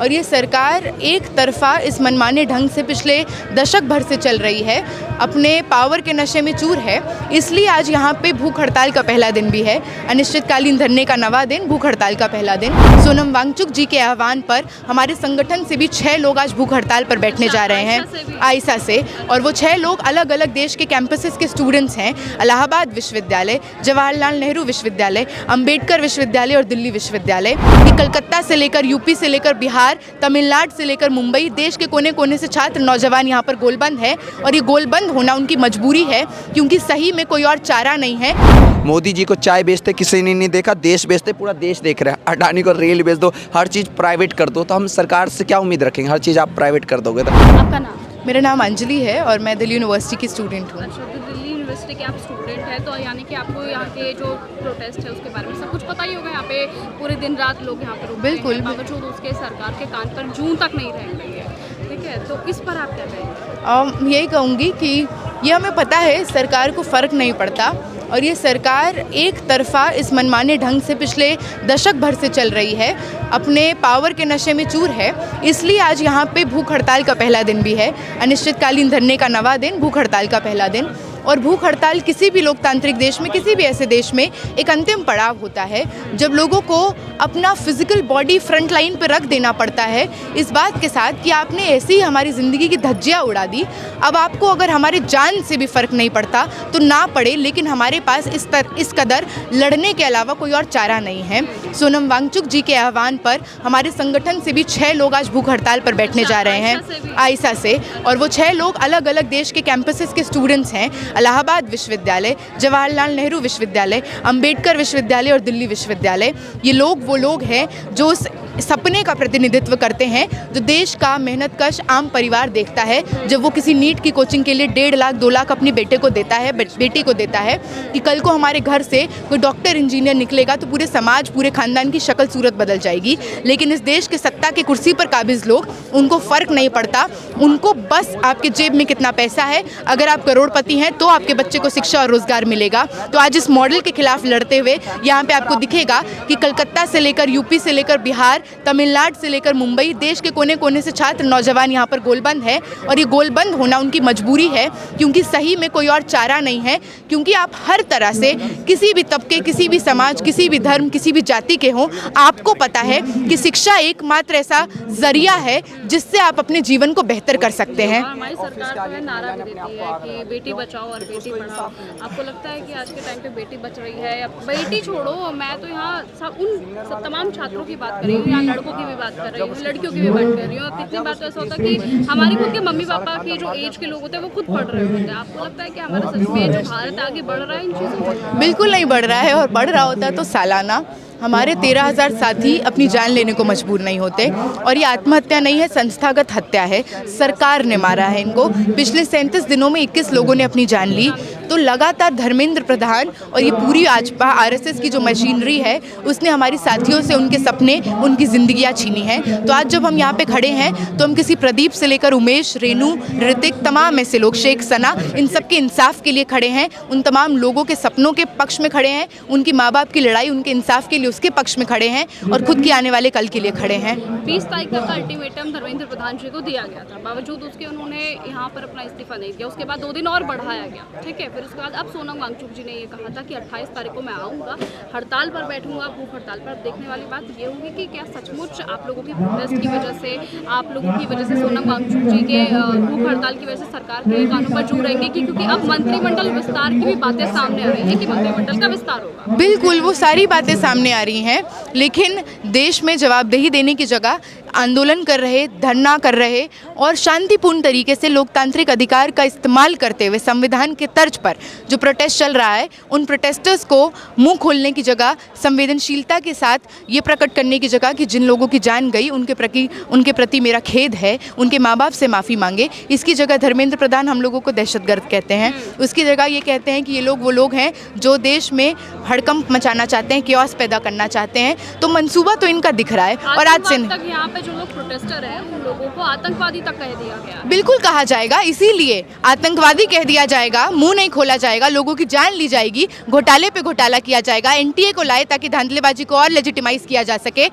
और ये सरकार एक तरफा इस मनमाने ढंग से पिछले दशक भर से चल रही है, अपने पावर के नशे में चूर है। इसलिए आज यहाँ पे भूख हड़ताल का पहला दिन भी है, अनिश्चितकालीन धरने का 9वां दिन, भूख हड़ताल का पहला दिन। सोनम वांगचुक जी के आह्वान पर हमारे संगठन से भी 6 लोग आज भूख हड़ताल पर बैठने जा रहे हैं, आइसा से। और वो 6 लोग अलग अलग देश के कैंपसेस के स्टूडेंट्स हैं, इलाहाबाद विश्वविद्यालय, जवाहरलाल नेहरू विश्वविद्यालय, अंबेडकर विश्वविद्यालय और दिल्ली विश्वविद्यालय। ये कलकत्ता से लेकर यूपी से लेकर बिहार, तमिलनाडु से लेकर मुंबई, देश के कोने कोने से छात्र नौजवान यहाँ पर गोलबंद है। और ये गोलबंद होना उनकी मजबूरी है, क्योंकि सही में कोई और चारा नहीं है। मोदी जी को चाय बेचते किसी ने नहीं देखा, देश बेचते पूरा देश देख रहा है। अडानी को रेल बेच दो, हर चीज़ प्राइवेट कर दो, तो हम सरकार से क्या उम्मीद रखेंगे? हर चीज़ आप प्राइवेट कर दोगे तो। आपका नाम? मेरा नाम अंजलि है और मैं दिल्ली यूनिवर्सिटी की स्टूडेंट हूँ। अच्छा, तो दिल्ली यूनिवर्सिटी के आप स्टूडेंट हैं, तो यानी कि आपको यहाँ के जो प्रोटेस्ट है उसके बारे में सब कुछ पता ही होगा। यहाँ पे पूरे दिन रात लोग यहाँ पर रुकते हैं, बिल्कुल। बावजूद उसके सरकार के कान पर जूं तक नहीं रह रही है, ठीक है? तो इस पर आप क्या कहेंगे? यही कहूँगी कि ये हमें पता है सरकार को फ़र्क नहीं पड़ता, और ये सरकार एक तरफा इस मनमाने ढंग से पिछले दशक भर से चल रही है, अपने पावर के नशे में चूर है। इसलिए आज यहाँ पे भूख हड़ताल का पहला दिन भी है, अनिश्चितकालीन धरने का 9वां दिन, भूख हड़ताल का पहला दिन। और भूख हड़ताल किसी भी लोकतांत्रिक देश में, किसी भी ऐसे देश में एक अंतिम पड़ाव होता है, जब लोगों को अपना फिजिकल बॉडी फ्रंट लाइन पर रख देना पड़ता है, इस बात के साथ कि आपने ऐसी ही हमारी ज़िंदगी की धज्जियाँ उड़ा दी। अब आपको अगर हमारे जान से भी फ़र्क नहीं पड़ता तो ना पड़े, लेकिन हमारे पास इस कदर लड़ने के अलावा कोई और चारा नहीं है। सोनम वांगचुक जी के आह्वान पर हमारे संगठन से भी 6 लोग आज भूख हड़ताल पर बैठने जा रहे हैं, आइसा से। और वो 6 लोग अलग अलग देश के कैंपसेस के स्टूडेंट्स हैं, इलाहाबाद विश्वविद्यालय, जवाहरलाल नेहरू विश्वविद्यालय, अंबेडकर विश्वविद्यालय और दिल्ली विश्वविद्यालय। ये लोग वो लोग हैं जो उस सपने का प्रतिनिधित्व करते हैं जो देश का मेहनतकश आम परिवार देखता है, जब वो किसी नीट की कोचिंग के लिए 1.5 लाख 2 लाख अपने बेटे को देता है, बेटी को देता है, कि कल को हमारे घर से कोई डॉक्टर इंजीनियर निकलेगा तो पूरे समाज, पूरे खानदान की शक्ल सूरत बदल जाएगी। लेकिन इस देश के सत्ता के कुर्सी पर काबिज लोग, उनको फ़र्क नहीं पड़ता, उनको बस आपके जेब में कितना पैसा है। अगर आप करोड़पति हैं तो आपके बच्चे को शिक्षा और रोजगार मिलेगा। तो आज इस मॉडल के खिलाफ लड़ते हुए यहाँ पे आपको दिखेगा कि कलकत्ता से लेकर यूपी से लेकर बिहार, तमिलनाडु से लेकर मुंबई, देश के कोने कोने से छात्र नौजवान यहाँ पर गोलबंद है। और ये गोलबंद होना उनकी मजबूरी है, क्योंकि सही में कोई और चारा नहीं है। क्योंकि आप हर तरह से किसी भी तबके, किसी भी समाज, किसी भी धर्म, किसी भी जाति के हों, आपको पता है कि शिक्षा एकमात्र ऐसा जरिया है जिससे आप अपने जीवन को बेहतर कर सकते हैं। हमारी सरकार जो है नारा भी देती है कि बेटी बचाओ और बेटी पढ़ाओ। आपको लगता है कि आज के टाइम पे बेटी बच रही है? या बेटी छोड़ो, मैं तो यहाँ सब तमाम छात्रों की बात कर रही हूँ, यहाँ लड़कों की भी बात कर रही हूँ, लड़कियों की भी बात कर रही हूँ। कितनी बार तो ऐसा होता है कि हमारे खुद के मम्मी पापा की जो एज के लोग होते हैं वो खुद पढ़ रहे होते हैं। आपको लगता है कि हमारा सच में जो भारत आगे बढ़ रहा है इन चीज़ों में? बिल्कुल नहीं बढ़ रहा है, और बढ़ रहा होता तो सालाना हमारे 13,000 साथी अपनी जान लेने को मजबूर नहीं होते। और ये आत्महत्या नहीं है, संस्थागत हत्या है। सरकार ने मारा है इनको। पिछले 37 दिनों में 21 लोगों ने अपनी जान ली। तो लगातार धर्मेंद्र प्रधान और ये पूरी आजपा आरएसएस की जो मशीनरी है, उसने हमारी साथियों से उनके सपने, उनकी जिंदगियां छीनी हैं। तो आज जब हम यहाँ पे खड़े हैं तो हम किसी प्रदीप से लेकर उमेश, रेनू, ऋतिक, तमाम ऐसे लोग, शेख सना, इन सब के इंसाफ के लिए खड़े हैं। उन तमाम लोगों के सपनों के पक्ष में खड़े हैं, उनकी माँ बाप की लड़ाई, उनके इंसाफ के लिए उसके पक्ष में खड़े हैं, और खुद के आने वाले कल के लिए खड़े हैं। 20 तारीख तक का अल्टीमेटम धर्मेंद्र प्रधान जी को दिया गया था, बावजूद उसके उन्होंने यहाँ पर अपना इस्तीफा नहीं दिया। उसके बाद 2 दिन और बढ़ाया गया, ठीक है। फिर उसके बाद अब सोनम वांगचुक जी ने ये कहा था कि 28 तारीख को मैं आऊँगा, हड़ताल पर बैठूंगा, भूख हड़ताल पर। अब देखने वाली बात ये होगी कि क्या सचमुच आप लोगों की प्रोटेस्ट की वजह से, आप लोगों की वजह से सोनम वांगचुक जी के भूख हड़ताल की वजह से सरकार के कानों पर जू रहेंगे, क्योंकि अब मंत्रिमंडल विस्तार की भी बातें सामने आ रही हैं कि मंत्रिमंडल का विस्तार होगा। बिल्कुल, वो सारी बातें सामने आ रही हैं, लेकिन देश में जवाबदेही देने की जगह आंदोलन कर रहे, धरना कर रहे और शांतिपूर्ण तरीके से लोकतांत्रिक अधिकार का इस्तेमाल करते हुए संविधान के तर्ज पर जो प्रोटेस्ट चल रहा है, उन प्रोटेस्टर्स को मुंह खोलने की जगह, संवेदनशीलता के साथ ये प्रकट करने की जगह कि जिन लोगों की जान गई उनके प्रति मेरा खेद है, उनके माँ बाप से माफ़ी मांगे, इसकी जगह धर्मेंद्र प्रधान हम लोगों को दहशतगर्द कहते हैं। उसकी जगह ये कहते हैं कि ये लोग वो लोग हैं जो देश में हड़कंप मचाना चाहते हैं, क्योस पैदा करना चाहते हैं। तो मंसूबा तो इनका दिख रहा है। और आज से तक यहाँ पे पे जो लोग प्रोटेस्टर हैं उन लोगों को आतंकवादी तक कह दिया गया। बिल्कुल कहा जाएगा, इसीलिए आतंकवादी कह दिया जाएगा, मुंह नहीं खोला जाएगा, लोगों की जान ली जाएगी, घोटाले पे घोटाला किया जाएगा, एनटीए को लाए ताकि धांधलेबाजी को और लेजिटिमाइज किया जा सके।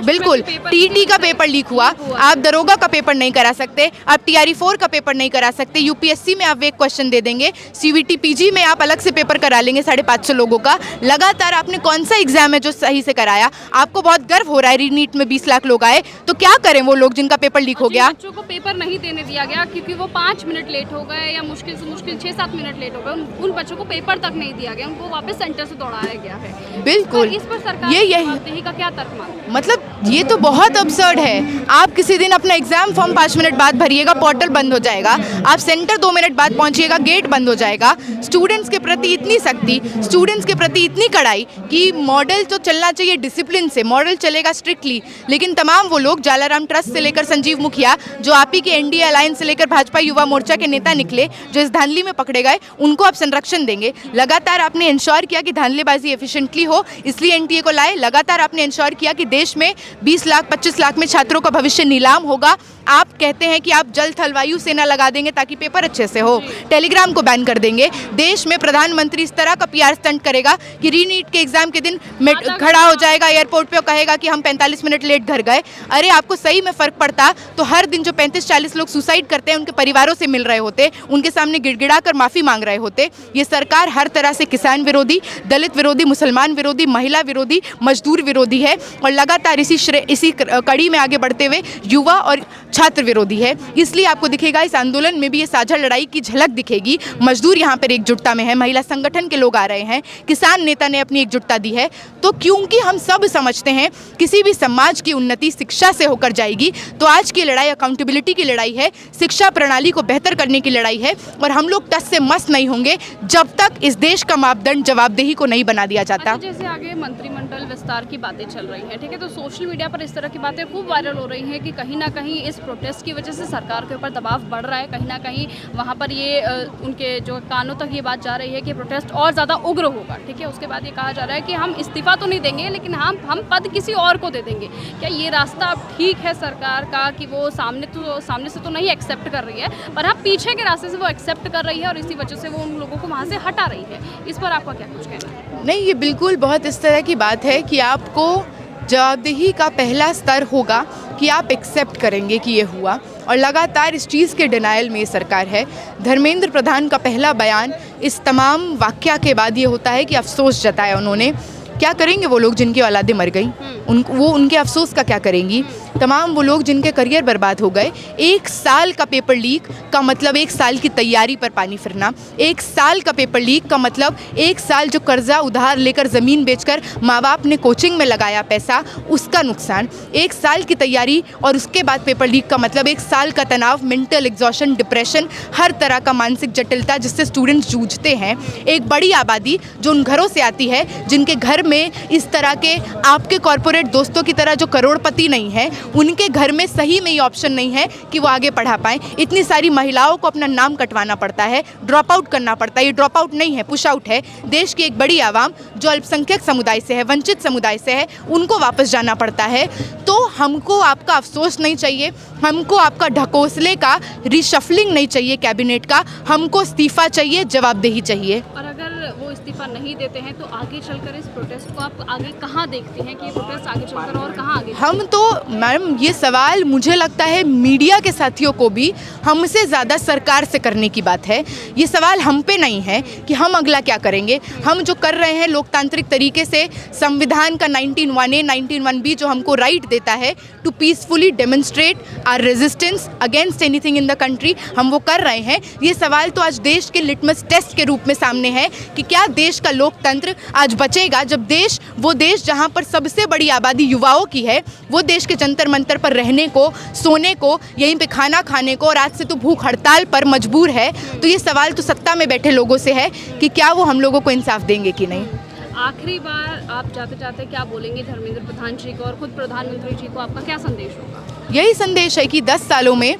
बिल्कुल, टीटी का पेपर लीक हुआ, आप दरोगा का पेपर नहीं करा सकते, आप TRE-4 का पेपर नहीं करा सकते, यूपीएससी में आप एक क्वेश्चन दे देंगे, CVT PG में आप अलग से पेपर करा लेंगे 550 लोगों का। लगातार आपने कौन सा एग्जाम है जो सही से कराया? आपको बहुत गर्व हो रहा है रीनीट में 20 लाख लोग आए, तो क्या करें वो लोग जिनका पेपर लीक हो गया? बच्चों को पेपर नहीं देने दिया गया क्योंकि वो 5 मिनट लेट हो गए या मुश्किल से मुश्किल 6-7 मिनट लेट हो गए, उन बच्चों को पेपर तक नहीं दिया गया, उनको वापस सेंटर से दौड़ाया गया है। बिल्कुल, इस पर सरकार यही का क्या तर्क मानते हैं? मतलब ये तो बहुत अब्सर्ड है। आप किसी दिन अपना एग्जाम फॉर्म 5 मिनट बाद भरिएगा, पोर्टल बंद हो जाएगा, आप सेंटर 2 मिनट बाद पहुंचिएगा, गेट बंद हो जाएगा। स्टूडेंट्स के प्रति इतनी सख्ती, स्टूडेंट्स के प्रति इतनी कड़ाई कि मॉडल तो चलना चाहिए डिसिप्लिन से, मॉडल चलेगा स्ट्रिक्टली, लेकिन तमाम वो लोग जालाराम ट्रस्ट से लेकर संजीव मुखिया, जो आप ही के एनडीए अलायंस से लेकर भाजपा युवा मोर्चा के नेता निकले, जो इस धांधली में पकड़े गए, उनको आप संरक्षण देंगे। लगातार आपने इंश्योर किया कि धांधलेबाजी एफिशिएंटली हो, इसलिए एनटीए को लाए। लगातार आपने इंश्योर किया कि देश में 20 लाख 25 लाख में छात्रों का भविष्य नीलाम होगा। आप कहते हैं कि आप जल थल वायु सेना लगा देंगे ताकि पेपर अच्छे से हो, टेलीग्राम को बैन कर देंगे। देश में प्रधानमंत्री इस तरह का PR स्टंट करेगा कि रीनीट के एग्जाम के दिन खड़ा हो जाएगा एयरपोर्ट पे और कहेगा कि हम 45 मिनट लेट घर गए। अरे आपको सही में फर्क पड़ता तो हर दिन जो 35-40 लोग सुसाइड करते हैं उनके परिवारों से मिल रहे होते, उनके सामने गिड़गिड़ा कर माफ़ी मांग रहे होते। ये सरकार हर तरह से किसान विरोधी, दलित विरोधी, मुसलमान विरोधी, महिला विरोधी, मजदूर विरोधी है और लगातार इसी कड़ी में आगे बढ़ते हुए युवा और छात्र विरोधी है। इसलिए आपको दिखेगा इस आंदोलन में भी ये साझा लड़ाई की झलक दिखेगी। मजदूर यहाँ पर एकजुटता में है, महिला संगठन के लोग आ रहे हैं, किसान नेता ने अपनी एकजुटता दी है। तो क्योंकि हम सब समझते हैं किसी भी समाज की उन्नति शिक्षा से होकर जाएगी, तो आज की लड़ाई अकाउंटेबिलिटी की लड़ाई है, शिक्षा प्रणाली को बेहतर करने की लड़ाई है और हम लोग टस से मस नहीं होंगे जब तक इस देश का मापदंड जवाबदेही को नहीं बना दिया जाता। जैसे आगे मंत्रिमंडल विस्तार की बातें चल रही हैं, ठीक है, तो सोशल मीडिया पर इस तरह की बातें खूब वायरल हो रही हैं कि कहीं ना कहीं इस प्रोटेस्ट की वजह से सरकार के ऊपर दबाव बढ़ रहा है, कहीं ना कहीं वहाँ पर ये उनके जो कानों तक ये बात जा रही है कि प्रोटेस्ट और ज़्यादा उग्र होगा, ठीक है। उसके बाद ये कहा जा रहा है कि हम इस्तीफा तो नहीं देंगे लेकिन हम पद किसी और को दे देंगे। क्या ये रास्ता अब ठीक है सरकार का कि वो सामने से तो नहीं एक्सेप्ट कर रही है, पर हाँ पीछे के रास्ते से वो एक्सेप्ट कर रही है और इसी वजह से वो उन लोगों को वहाँ से हटा रही है? इस पर आपका क्या कुछ कहना है? नहीं, ये बिल्कुल बहुत इस तरह की बात है कि आपको जवाबदेही का पहला स्तर होगा कि आप एक्सेप्ट करेंगे कि ये हुआ, और लगातार इस चीज़ के डिनायल में ये सरकार है। धर्मेंद्र प्रधान का पहला बयान इस तमाम वाक़या के बाद ये होता है कि अफसोस जताया उन्होंने। क्या करेंगे वो लोग जिनकी औलादें मर गई, वो उनके अफसोस का क्या करेंगी? तमाम वो लोग जिनके करियर बर्बाद हो गए। 1 साल का पेपर लीक का मतलब 1 साल की तैयारी पर पानी फिरना। 1 साल का पेपर लीक का मतलब 1 साल जो कर्जा उधार लेकर ज़मीन बेचकर माँ बाप ने कोचिंग में लगाया पैसा, उसका नुकसान। 1 साल की तैयारी और उसके बाद पेपर लीक का मतलब 1 साल का तनाव, मेंटल एग्जॉशन, डिप्रेशन, हर तरह का मानसिक जटिलता जिससे स्टूडेंट्स जूझते हैं। एक बड़ी आबादी जो उन घरों से आती है जिनके घर में इस तरह के आपके कॉरपोरेट दोस्तों की तरह जो करोड़पति नहीं है, उनके घर में सही में ये ऑप्शन नहीं है कि वो आगे पढ़ा पाएँ। इतनी सारी महिलाओं को अपना नाम कटवाना पड़ता है, ड्रॉप आउट करना पड़ता है। ये ड्रॉप आउट नहीं है, पुश आउट है। देश की एक बड़ी आवाम जो अल्पसंख्यक समुदाय से है, वंचित समुदाय से है, उनको वापस जाना पड़ता है। तो हमको आपका अफसोस नहीं चाहिए, हमको आपका ढकोसले का रिशफलिंग नहीं चाहिए कैबिनेट का, हमको इस्तीफा चाहिए, जवाबदेही चाहिए। और अगर वो इस्तीफा नहीं देते हैं तो आगे चलकर इस प्रोटेस्ट को आप आगे कहाँ देखते हैं कि ये प्रोटेस्ट आगे चलकर और कहाँ आगे? हम तो मैडम ये सवाल मुझे लगता है मीडिया के साथियों को भी हमसे ज़्यादा सरकार से करने की बात है। ये सवाल हम पे नहीं है कि हम अगला क्या करेंगे। हम जो कर रहे हैं लोकतांत्रिक तरीके से, संविधान का 19(1)(a), 19(1)(b जो हमको राइट देता है to peacefully demonstrate our resistance against anything in the country, हम वो कर रहे हैं। ये सवाल तो आज देश के लिटमस टेस्ट के रूप में सामने है कि क्या देश का लोकतंत्र आज बचेगा जब वो देश जहाँ पर सबसे बड़ी आबादी युवाओं की है, वो देश के जंतर मंतर पर रहने को, सोने को, यहीं पे खाना खाने को और आज से तो भूख हड़ताल पर मजबूर है। तो ये सवाल तो सत्ता में बैठे लोगों से है कि क्या वो हम लोगों को इंसाफ देंगे कि नहीं। आखिरी बार आप जाते जाते क्या बोलेंगे धर्मेंद्र प्रधान जी को और खुद प्रधानमंत्री जी को, आपका क्या संदेश होगा? यही संदेश है कि 10 सालों में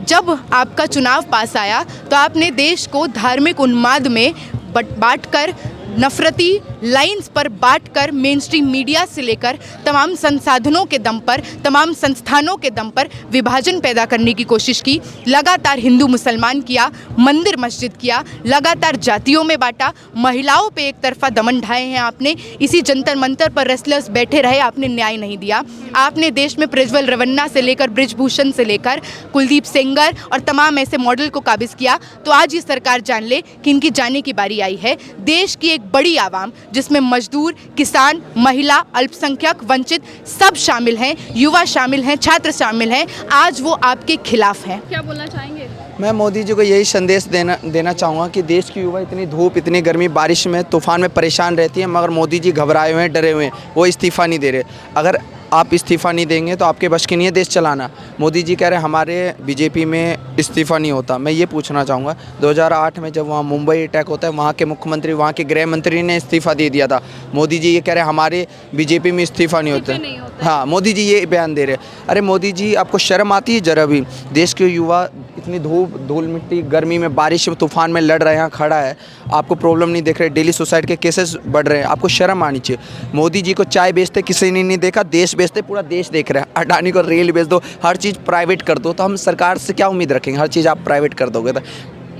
जब आपका चुनाव पास आया तो आपने देश को धार्मिक उन्माद में बांटकर, नफरती लाइंस पर बांटकर मेन स्ट्रीम मीडिया से लेकर तमाम संसाधनों के दम पर, तमाम संस्थानों के दम पर विभाजन पैदा करने की कोशिश की। लगातार हिंदू मुसलमान किया, मंदिर मस्जिद किया, लगातार जातियों में बांटा, महिलाओं पे एक तरफा दमन ढाए हैं आपने। इसी जंतर मंतर पर रेसलर्स बैठे रहे, आपने न्याय नहीं दिया। आपने देश में प्रज्वल रवन्ना से लेकर बृजभूषण से लेकर कुलदीप सेंगर और तमाम ऐसे मॉडल को काबिज किया। तो आज ये सरकार जान ले कि इनकी जाने की बारी आई है। देश की एक बड़ी आवाम जिसमें मजदूर, किसान, महिला, अल्पसंख्यक, वंचित सब शामिल हैं, युवा शामिल हैं, छात्र शामिल हैं, आज वो आपके खिलाफ हैं। क्या बोलना चाहेंगे? मैं मोदी जी को यही संदेश देना चाहूँगा कि देश की युवा इतनी धूप, इतनी गर्मी, बारिश में, तूफान में परेशान रहती है, मगर मोदी जी घबराए हुए हैं, डरे हुए हैं, वो इस्तीफ़ा नहीं दे रहे। अगर आप इस्तीफ़ा नहीं देंगे तो आपके बस की नहीं है देश चलाना। मोदी जी कह रहे हैं हमारे बीजेपी में इस्तीफ़ा नहीं होता। मैं ये पूछना चाहूँगा 2008 में जब वहाँ मुंबई अटैक होता है, वहाँ के मुख्यमंत्री, वहाँ के गृह मंत्री ने इस्तीफ़ा दे दिया था। मोदी जी ये कह रहे हैं हमारे बीजेपी में इस्तीफ़ा नहीं होता। हाँ, मोदी जी ये बयान दे रहे हैं। अरे मोदी जी, आपको शर्म आती है जरा भी? देश के युवा इतनी धूप, धूल मिट्टी, गर्मी में, बारिश में, तूफान में लड़ रहे हैं, खड़ा है, आपको प्रॉब्लम नहीं देख रहे? डेली सुसाइड के केसेस बढ़ रहे हैं, आपको शर्म आनी चाहिए। मोदी जी को चाय बेचते किसी ने नहीं देखा, देश बेचते पूरा देश देख रहा है। अडानी को रेल बेच दो, हर चीज़ प्राइवेट कर दो, तो हम सरकार से क्या उम्मीद रखेंगे? हर चीज़ आप प्राइवेट कर दोगे तो।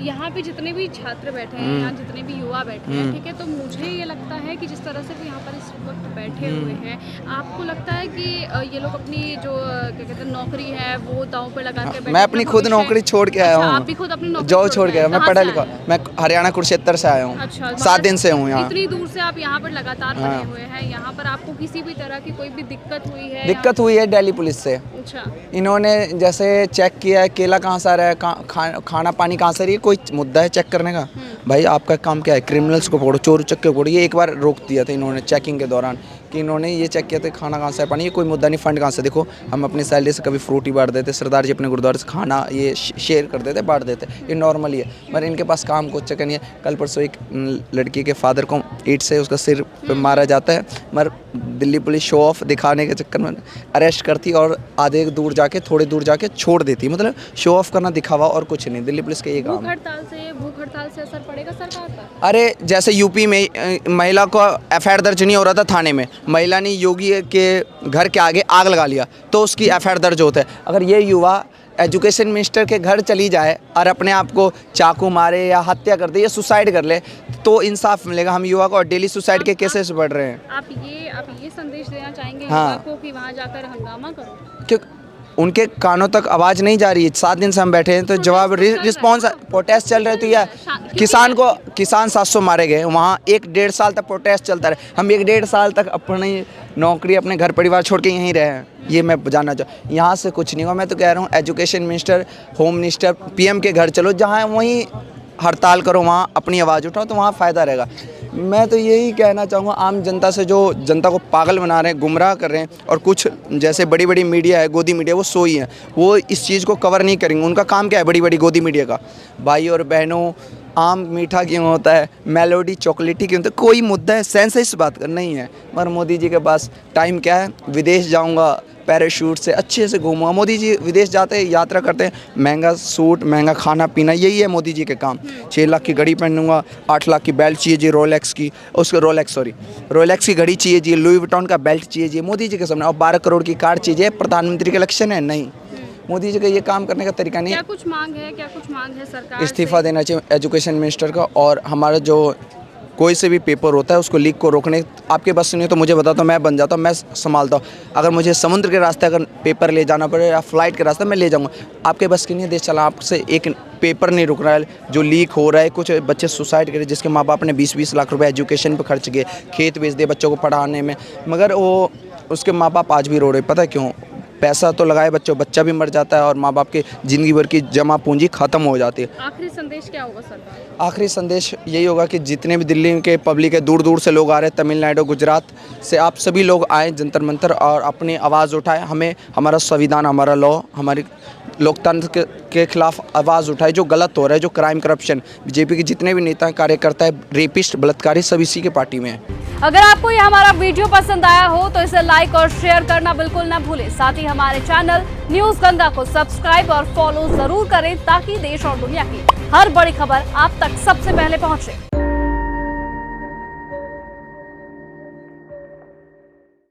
यहाँ पे जितने भी छात्र बैठे हैं, यहाँ जितने भी युवा बैठे हैं, ठीक है, तो मुझे ये लगता है कि जिस तरह से वो यहाँ पर इस वक्त बैठे हुए हैं, आपको लगता है कि ये लोग अपनी जो क्या कहते हैं नौकरी है वो दांव पे लगा के बैठे? मैं अपनी खुद नौकरी छोड़ के आया हूँ। आप भी खुद अपनी नौकरी जॉब छोड़ के आया? मैं पढ़ा लिखा, मैं हरियाणा कुरुक्षेत्र से आया हूँ। अच्छा, 7 दिन से हूँ यहाँ। इतनी दूर से आप यहाँ पर लगातार बने हुए हैं, यहाँ पर आपको किसी भी तरह की कोई भी दिक्कत हुई है? दिक्कत हुई है दिल्ली पुलिस से। अच्छा, इन्होंने जैसे चेक किया है, केला कहाँ से आ रहा है, खाना पानी कहाँ से आ रही है, कोई मुद्दा है चेक करने का? भाई आपका काम क्या है? क्रिमिनल्स को पकड़ो, चोर उचक्के को पकड़ो। ये एक बार रोक दिया था इन्होंने चेकिंग के दौरान कि इन्होंने ये चेक किया था खाना कहाँ से पानी, ये कोई मुद्दा नहीं, फंड कहाँ से। देखो हम अपनी सैलरी से कभी फ्रूट ही बांट देते, सरदार जी अपने गुरुद्वारे से खाना ये शेयर कर देते, बांट देते, ये नॉर्मल ही है। मगर इनके पास काम कुछ चक्कर नहीं है। कल परसों एक लड़की के फादर को ईंट से उसका सिर पे मारा जाता है, मगर दिल्ली पुलिस शो ऑफ दिखाने के चक्कर में अरेस्ट करती और आधे दूर जाके, थोड़ी दूर जाके छोड़ देती। मतलब शो ऑफ करना, दिखावा और कुछ नहीं। दिल्ली पुलिस का ये काम है। भूख हड़ताल से असर पड़ेगा सरकार पर? अरे जैसे यूपी में महिला को एफआईआर दर्ज नहीं हो रहा था थाने में, महिला ने योगी के घर के आगे आग लगा लिया तो उसकी एफआईआर दर्ज होता है। अगर ये युवा एजुकेशन मिनिस्टर के घर चली जाए और अपने आप को चाकू मारे या हत्या कर दे या सुसाइड कर ले तो इंसाफ मिलेगा हम युवा को। और डेली सुसाइड के केसेस बढ़ रहे हैं। आप ये संदेश देना चाहेंगे हाँ, युवा को कि वहाँ जाकर हंगामा करो? क्यों उनके कानों तक आवाज़ नहीं जा रही है? 7 दिन से हम बैठे हैं तो जवाब रिस्पॉन्स प्रोटेस्ट चल रहे। तो या किसान 700 मारे गए, वहाँ 1-1.5 साल तक प्रोटेस्ट चलता रहे। हम 1-1.5 साल तक अपनी नौकरी, अपने घर परिवार छोड़ के यहीं रहे हैं। ये मैं जानना चाहूँ, यहाँ से कुछ नहीं हुआ। मैं तो कह रहा हूँ education minister, home minister, PM के घर चलो, जहाँ वहीं हड़ताल करो, वहाँ अपनी आवाज़ उठाओ तो वहाँ फ़ायदा रहेगा। मैं तो यही कहना चाहूँगा आम जनता से, जो जनता को पागल बना रहे हैं, गुमराह कर रहे हैं, और कुछ जैसे बड़ी बड़ी मीडिया है, गोदी मीडिया, वो सोई है, वो इस चीज़ को कवर नहीं करेंगे। उनका काम क्या है बड़ी बड़ी गोदी मीडिया का? भाई और बहनों, आम मीठा क्यों होता है, मेलोडी चॉकलेटी क्यों होता है? कोई मुद्दा है सेंस है इस बात का? नहीं है। मगर मोदी जी के पास टाइम क्या है? विदेश जाऊंगा, पैराशूट से अच्छे से घूमूंगा। मोदी जी विदेश जाते हैं, यात्रा करते हैं, महंगा सूट, महंगा खाना पीना, यही है मोदी जी के काम। 6 लाख की घड़ी पहनूंगा, 8 लाख की बेल्ट चाहिए जी रोलेक्स की, उसको रोलेक्स की घड़ी चाहिए जी, लुई विटॉन का बेल्ट चाहिए जी, मोदी जी के सामने। और 12 करोड़ की कार चाहिए। प्रधानमंत्री का इलेक्शन है? नहीं। मोदी जी का ये काम करने का तरीका नहीं है। क्या कुछ मांग है सरकार इस्तीफ़ा देना चाहिए एजुकेशन मिनिस्टर का। और हमारा जो कोई से भी पेपर होता है उसको लीक को रोकने, आपके बस से नहीं तो मुझे बता दो, मैं बन जाता हूँ, मैं संभालता हूँ। अगर मुझे समुद्र के रास्ते अगर पेपर ले जाना पड़े या फ्लाइट के रास्ते मैं ले जाऊँगा। आपके बस की नहीं है देश चला। आपसे एक पेपर नहीं रुक रहा है, जो लीक हो रहा है। कुछ बच्चे सुसाइड करे जिसके माँ बाप ने 20-20 लाख रुपए एजुकेशन पर खर्च किए, खेत बेच दिए बच्चों को पढ़ाने में, मगर वो उसके माँ बाप आज भी रो रहे। पता है क्यों? पैसा तो लगाए बच्चा भी मर जाता है और माँ बाप की ज़िंदगी भर की जमा पूंजी ख़त्म हो जाती है। आखिरी संदेश क्या होगा सरकार? आखिरी संदेश यही होगा कि जितने भी दिल्ली के पब्लिक है, दूर दूर से लोग आ रहे हैं, तमिलनाडु, गुजरात से, आप सभी लोग आए जंतर मंतर और अपनी आवाज़ उठाएं। हमें हमारा संविधान, हमारा लॉ, हमारी लोकतंत्र के खिलाफ आवाज़ उठाए। जो गलत हो रहा है, जो क्राइम, करप्शन, बीजेपी के जितने भी नेता कार्यकर्ता है, रेपिस्ट, बलात्कारी, सब इसी के पार्टी में है। अगर आपको ये हमारा वीडियो पसंद आया हो तो इसे लाइक और शेयर करना बिल्कुल ना भूलें। साथ ही हमारे चैनल न्यूज़ गंगा को सब्सक्राइब और फॉलो जरूर करें ताकि देश और दुनिया की हर बड़ी खबर आप तक सबसे पहले पहुंचे।